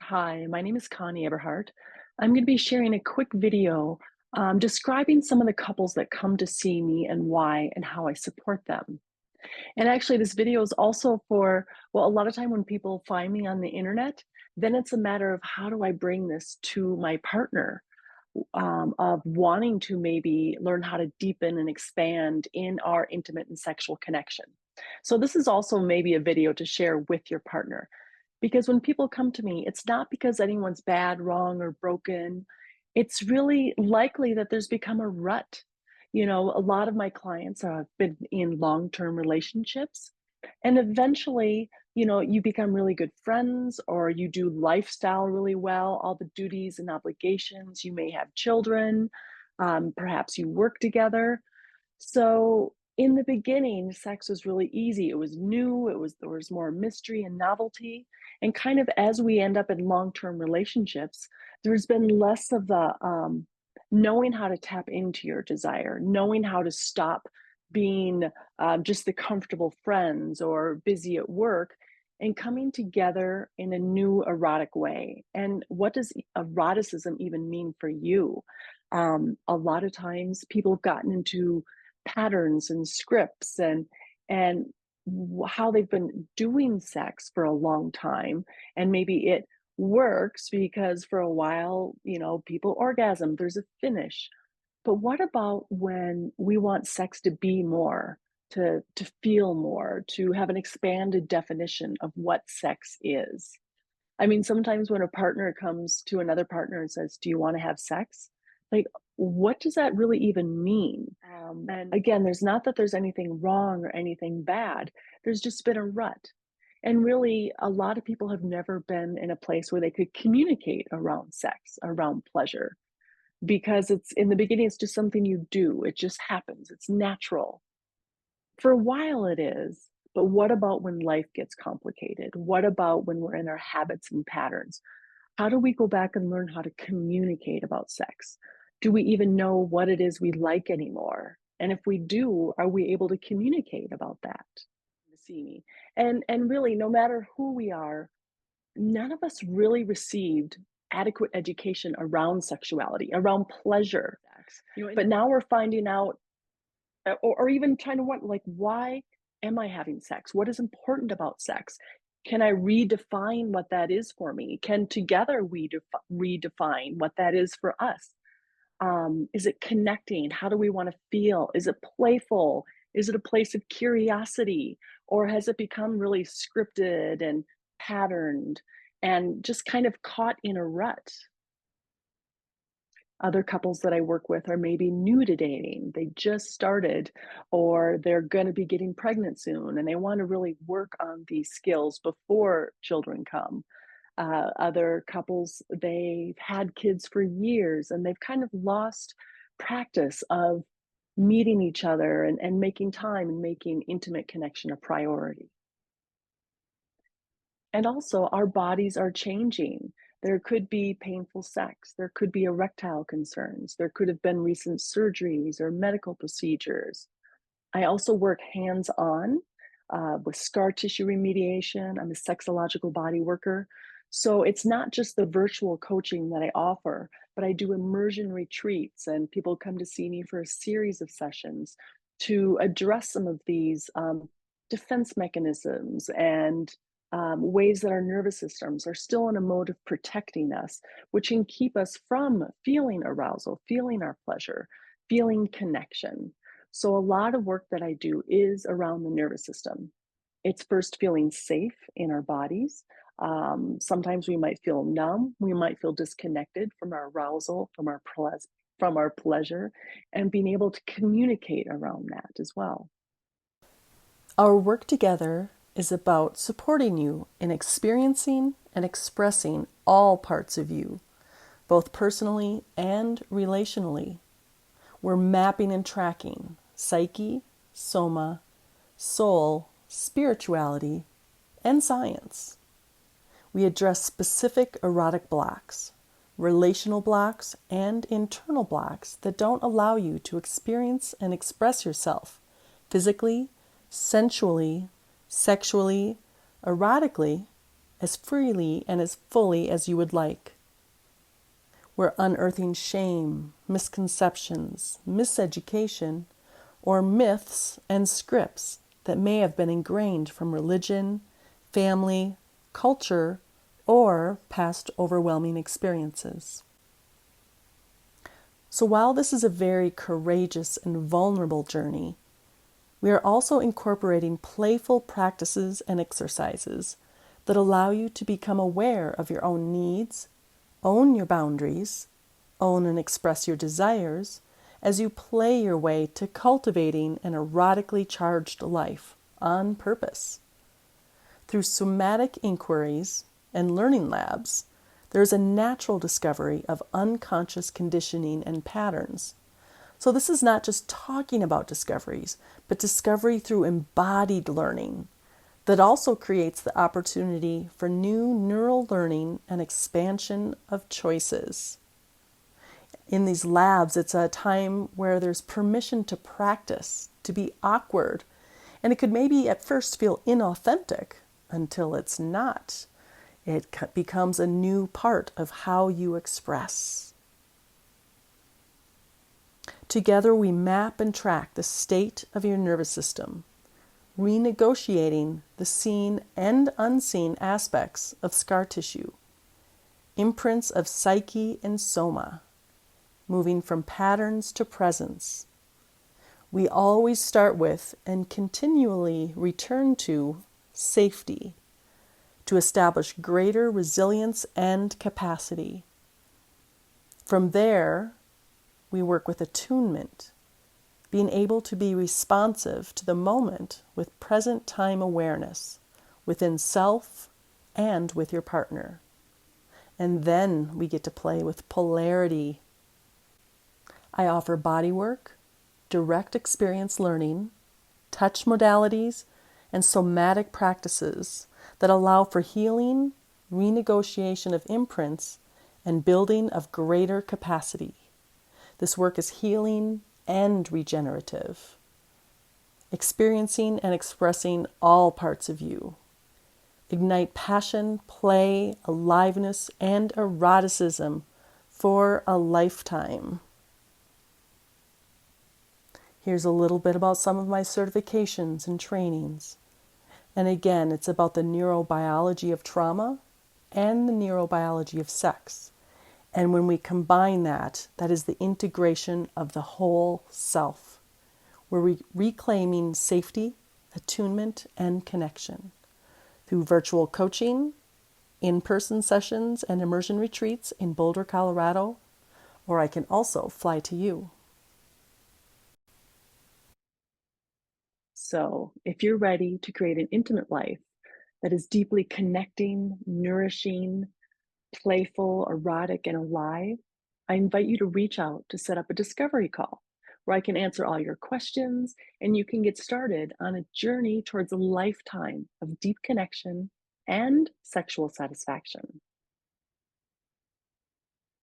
Hi, my name is Connie Eberhart. I'm going to be sharing a quick video describing some of the couples that come to see me and why and how I support them. And actually, this video is also for, well, a lot of time when people find me on the internet, then it's a matter of how do I bring this to my partner, of wanting to maybe learn how to deepen and expand in our intimate and sexual connection. So this is also maybe a video to share with your partner. Because when people come to me, it's not because anyone's bad, wrong, or broken. It's really likely that there's become a rut. A lot of my clients have been in long-term relationships, and eventually, you become really good friends or you do lifestyle really well, all the duties and obligations. You may have children, perhaps you work together. So in the beginning, sex was really easy. It was new, there was more mystery and novelty. And kind of as we end up in long-term relationships, there's been less of the knowing how to tap into your desire, knowing how to stop being just the comfortable friends or busy at work and coming together in a new erotic way. And what does eroticism even mean for you? A lot of times people have gotten into patterns and scripts and how they've been doing sex for a long time, and maybe it works because for a while, people orgasm, there's a finish. But what about when we want sex to be more, to feel more, to have an expanded definition of what sex is? I mean, sometimes when a partner comes to another partner and says, "Do you wanna have sex?" Like, what does that really even mean? And again, there's not that there's anything wrong or anything bad, there's just been a rut. And really, a lot of people have never been in a place where they could communicate around sex, around pleasure, because it's in the beginning, it's just something you do, it just happens, it's natural. For a while it is, but what about when life gets complicated? What about when we're in our habits and patterns? How do we go back and learn how to communicate about sex? Do we even know what it is we like anymore? And if we do, are we able to communicate about that? To see me. And really, no matter who we are, none of us really received adequate education around sexuality, around pleasure. But now we're finding out, or even trying to want, like, why am I having sex? What is important about sex? Can I redefine what that is for me? Can together we redefine what that is for us? Is it connecting? How do we want to feel? Is it playful? Is it a place of curiosity? Or has it become really scripted and patterned and just kind of caught in a rut? Other couples that I work with are maybe new to dating. They just started, or they're going to be getting pregnant soon, and they want to really work on these skills before children come. Other couples, they've had kids for years and they've kind of lost practice of meeting each other and making time and making intimate connection a priority. And also, our bodies are changing. There could be painful sex, there could be erectile concerns, there could have been recent surgeries or medical procedures. I also work hands on with scar tissue remediation. I'm a sexological body worker. So it's not just the virtual coaching that I offer, but I do immersion retreats, and people come to see me for a series of sessions to address some of these defense mechanisms and ways that our nervous systems are still in a mode of protecting us, which can keep us from feeling arousal, feeling our pleasure, feeling connection. So, a lot of work that I do is around the nervous system. It's first feeling safe in our bodies. Sometimes we might feel numb, we might feel disconnected from our arousal, from our pleasure, and being able to communicate around that as well. Our work together is about supporting you in experiencing and expressing all parts of you, both personally and relationally. We're mapping and tracking psyche, soma, soul, spirituality, and science. We address specific erotic blocks, relational blocks, and internal blocks that don't allow you to experience and express yourself physically, sensually, sexually, erotically, as freely and as fully as you would like. We're unearthing shame, misconceptions, miseducation, or myths and scripts that may have been ingrained from religion, family, culture, or past overwhelming experiences. So while this is a very courageous and vulnerable journey, we are also incorporating playful practices and exercises that allow you to become aware of your own needs, own your boundaries, own and express your desires as you play your way to cultivating an erotically charged life on purpose. Through somatic inquiries and learning labs, there is a natural discovery of unconscious conditioning and patterns. So this is not just talking about discoveries, but discovery through embodied learning that also creates the opportunity for new neural learning and expansion of choices. In these labs, it's a time where there's permission to practice, to be awkward, and it could maybe at first feel inauthentic until it's not. It becomes a new part of how you express. Together, we map and track the state of your nervous system, renegotiating the seen and unseen aspects of scar tissue, imprints of psyche and soma, moving from patterns to presence. We always start with and continually return to safety to establish greater resilience and capacity. From there, we work with attunement, being able to be responsive to the moment with present time awareness within self and with your partner. And then we get to play with polarity. I offer body work, direct experience learning, touch modalities, and somatic practices that allow for healing, renegotiation of imprints, and building of greater capacity. This work is healing and regenerative, experiencing and expressing all parts of you. Ignite passion, play, aliveness, and eroticism for a lifetime. Here's a little bit about some of my certifications and trainings. And again, it's about the neurobiology of trauma and the neurobiology of sex. And when we combine that, that is the integration of the whole self. We're reclaiming safety, attunement, and connection through virtual coaching, in-person sessions, and immersion retreats in Boulder, Colorado, or I can also fly to you. So, if you're ready to create an intimate life that is deeply connecting, nourishing, playful, erotic, and alive, I invite you to reach out to set up a discovery call where I can answer all your questions and you can get started on a journey towards a lifetime of deep connection and sexual satisfaction.